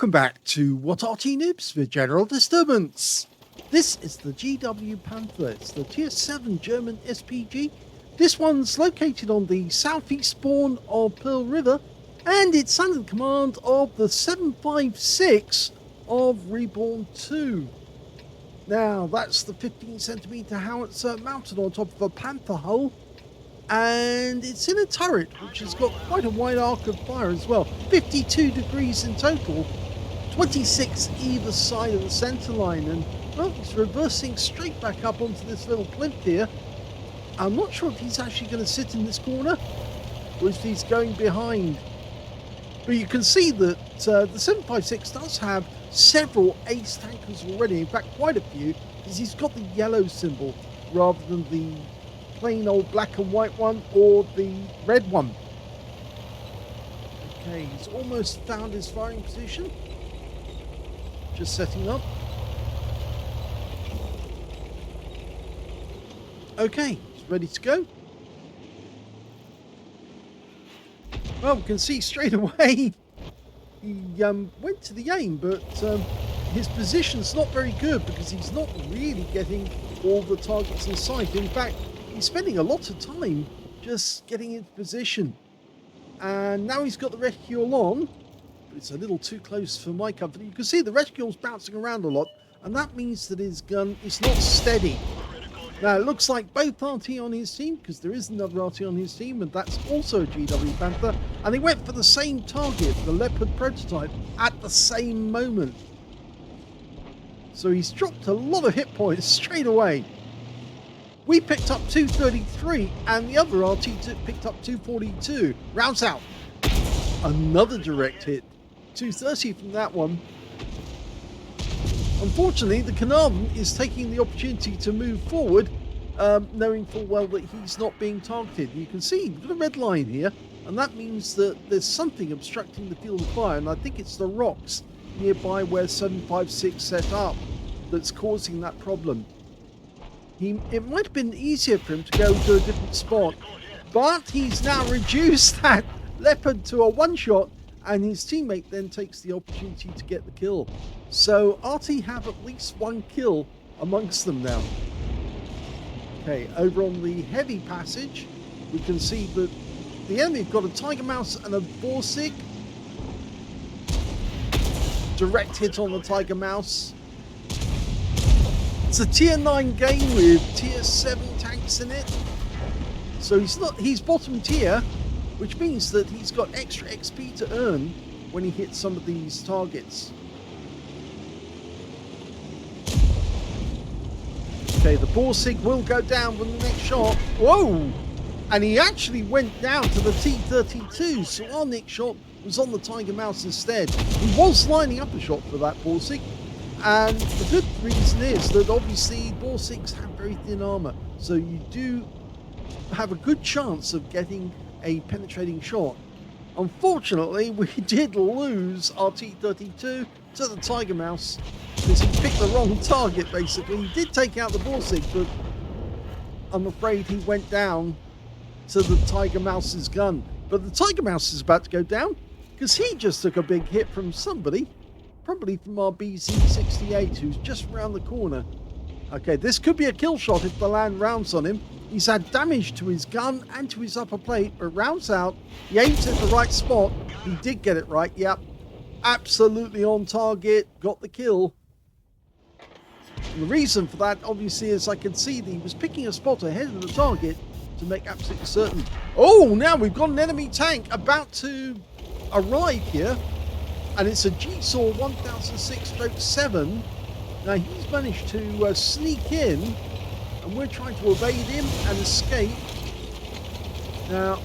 Welcome back to What Arty Noobs for General Disturbance. This is the GW Panther. It's the Tier 7 German SPG. This one's located on the southeast spawn of Pearl River, and it's under the command of the 756 of Reborn 2. Now, that's the 15cm howitzer mounted on top of a Panther hull, and it's in a turret which has got quite a wide arc of fire as well. 52 degrees in total, 26 either side of the center line, and well, it's reversing straight back up onto this little plinth here. I'm not sure if he's actually going to sit in this corner or if he's going behind, but you can see that the 756 does have several ace tankers already, in fact quite a few, because he's got the yellow symbol rather than the plain old black and white one or the red one. Okay, he's almost found his firing position. Just setting up. Okay, he's ready to go. Well, we can see straight away he went to the aim, but his position's not very good because he's not really getting all the targets in sight. In fact, he's spending a lot of time just getting into position. And now he's got the reticule on, but it's a little too close for my comfort. You can see the reticule's bouncing around a lot, and that means that his gun is not steady. Now, it looks like both Arty on his team, because there is another Arty on his team, and that's also a GW Panther, and they went for the same target, the Leopard prototype, at the same moment. So he's dropped a lot of hit points straight away. We picked up 233, and the other Arty picked up 242. Rounds out. Another direct hit. 230 from that one. Unfortunately, the Carnarvon is taking the opportunity to move forward, knowing full well that he's not being targeted. You can see we've got a red line here, and that means that there's something obstructing the field of fire, and I think it's the rocks nearby where 756 set up that's causing that problem. It might have been easier for him to go to a different spot, but he's now reduced that Leopard to a one-shot, and his teammate then takes the opportunity to get the kill. So Arty have at least one kill amongst them now. Okay, over on the heavy passage, we can see that the enemy have got a Tiger Mouse and a Borsig. Direct hit on the Tiger Mouse. It's a tier 9 game with tier 7 tanks in it. So he's bottom tier, which means that he's got extra XP to earn when he hits some of these targets. Okay, the Borsig will go down with the next shot. Whoa! And he actually went down to the T-32, so our next shot was on the Tiger Mouse instead. He was lining up a shot for that Borsig, and the good reason is that obviously Borsigs have very thin armor, so you do have a good chance of getting a penetrating shot. Unfortunately, we did lose our T-32 to the Tiger Mouse because he picked the wrong target, basically. He did take out the Borsig, but I'm afraid he went down to the Tiger Mouse's gun. But the Tiger Mouse is about to go down because he just took a big hit from somebody, probably from our BZ-68, who's just around the corner. Okay, this could be a kill shot if the land rounds on him. He's had damage to his gun and to his upper plate, but rounds out. He aims at the right spot. He did get it right, yep. Absolutely on target, got the kill. And the reason for that, obviously, is I can see that he was picking a spot ahead of the target to make absolutely certain. Oh, now we've got an enemy tank about to arrive here, and it's a GeForce 1006-7. Now, he's managed to sneak in, and we're trying to evade him and escape. Now,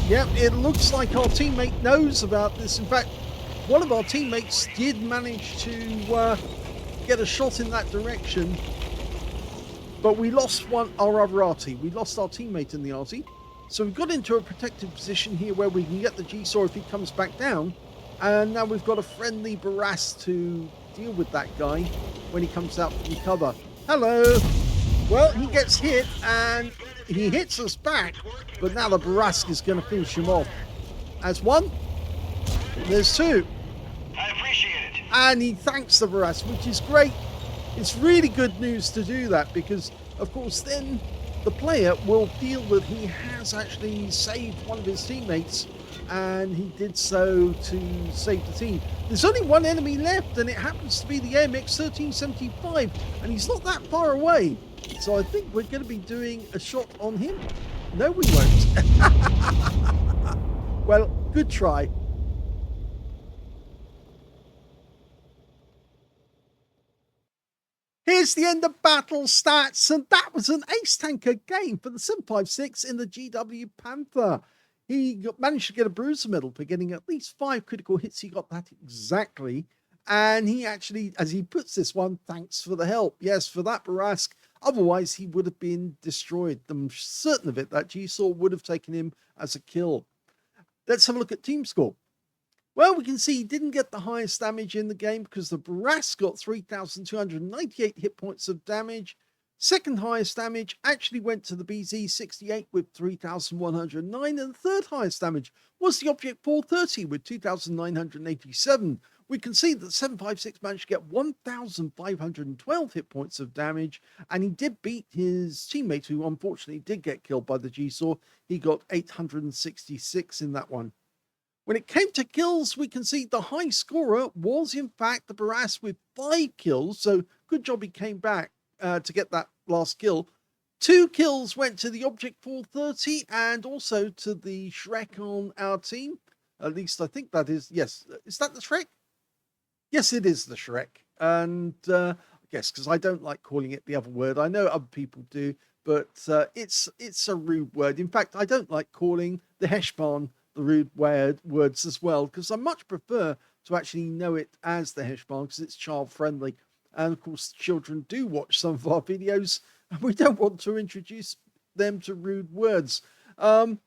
yeah, it looks like our teammate knows about this. In fact, one of our teammates did manage to get a shot in that direction, but we lost our other Arty. We lost our teammate in the Arty. So we've got into a protected position here where we can get the GeForce if he comes back down. And now we've got a friendly Barras to deal with that guy when he comes out from cover. Hello! Well, he gets hit and he hits us back, but now the Barras is going to finish him off. As one, there's two. I appreciate and he thanks the Barras, which is great. It's really good news to do that because, of course, then the player will feel that he has actually saved one of his teammates, and he did so to save the team. There's only one enemy left, and it happens to be the AMX 1375, and he's not that far away. So I think we're going to be doing a shot on him. No, we won't. Well, good try. Here's the end of battle stats, and that was an ace tanker game for the 756 in the GW Panther. He managed to get a bruiser medal for getting at least 5 critical hits. He got that exactly. And he actually, as he puts this one, thanks for the help. Yes, for that Barask. Otherwise, he would have been destroyed. I'm certain of it, that G-Saw would have taken him as a kill. Let's have a look at team score. Well, we can see he didn't get the highest damage in the game because the Barask got 3,298 hit points of damage. Second highest damage actually went to the BZ68 with 3,109, and the third highest damage was the Object 430 with 2,987. We can see that 756 managed to get 1,512 hit points of damage, and he did beat his teammate, who unfortunately did get killed by the G-Saw. He got 866 in that one. When it came to kills, we can see the high scorer was in fact the Barras with 5 kills, so good job he came back to get that last kill. 2 kills went to the Object 430 and also to the Shrek on our team. At least I think that is, yes. Is that the Shrek? Yes, it is the Shrek. And I guess because I don't like calling it the other word. I know other people do, but it's a rude word. In fact, I don't like calling the Heshbon the rude words as well, because I much prefer to actually know it as the Heshbon because it's child friendly. And of course, children do watch some of our videos, and we don't want to introduce them to rude words. The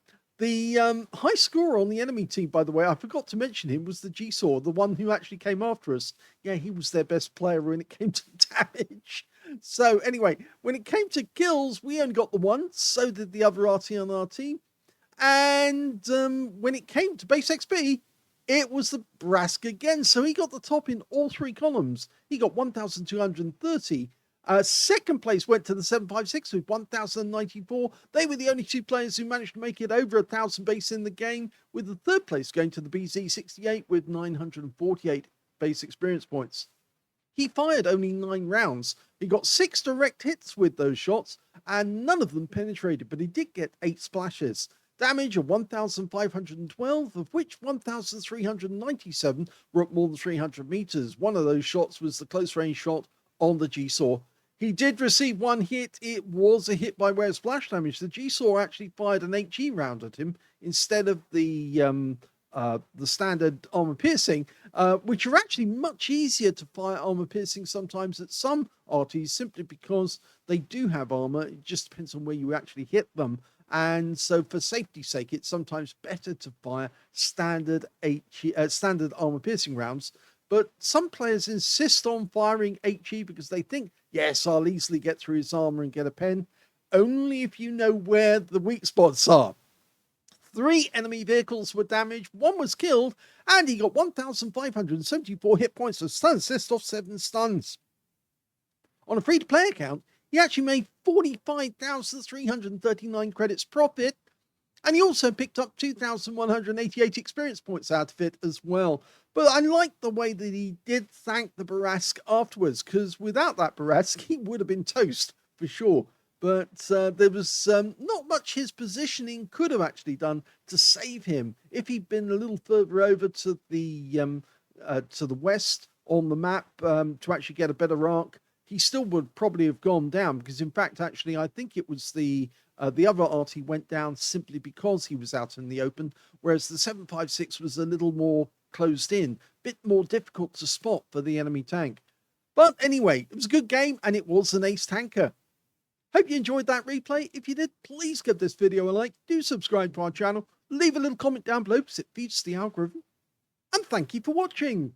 high scorer on the enemy team, by the way, I forgot to mention him, was the G-Saw, the one who actually came after us. Yeah, he was their best player when it came to damage. So anyway, when it came to kills, we only got the one, so did the other Arty on our team. And when it came to base XP, it was the Brask again. So he got the top in all 3 columns. He got 1,230. Second place went to the 756 with 1,094. They were the only 2 players who managed to make it over 1,000 base in the game, with the third place going to the BZ68 with 948 base experience points. He fired only 9 rounds. He got 6 direct hits with those shots, and none of them penetrated, but he did get 8 splashes. Damage of 1,512, of which 1,397 were at more than 300 meters. One of those shots was the close range shot on the G-Saw. He did receive 1 hit. It was a hit by way of splash damage. The G-Saw actually fired an HE round at him instead of the standard armor piercing, which are actually much easier to fire armor piercing sometimes at some Arties, simply because they do have armor. It just depends on where you actually hit them. And so for safety's sake, it's sometimes better to fire standard armor piercing rounds. But some players insist on firing HE because they think, yes, I'll easily get through his armor and get a pen. Only if you know where the weak spots are. 3 enemy vehicles were damaged, 1 was killed, and he got 1,574 hit points of stun assist off 7 stuns. On a free-to-play account, he actually made 45,339 credits profit, and he also picked up 2,188 experience points out of it as well. But I like the way that he did thank the Barask afterwards, because without that Barask, he would have been toast for sure. But there was not much his positioning could have actually done to save him. If he'd been a little further over to the west on the map to actually get a better arc, he still would probably have gone down, because in fact, actually, I think it was the other Arty went down simply because he was out in the open, whereas the 756 was a little more closed in, bit more difficult to spot for the enemy tank. But anyway, it was a good game, and it was an ace tanker. Hope you enjoyed that replay. If you did, please give this video a like, do subscribe to our channel, leave a little comment down below because it feeds the algorithm, and thank you for watching.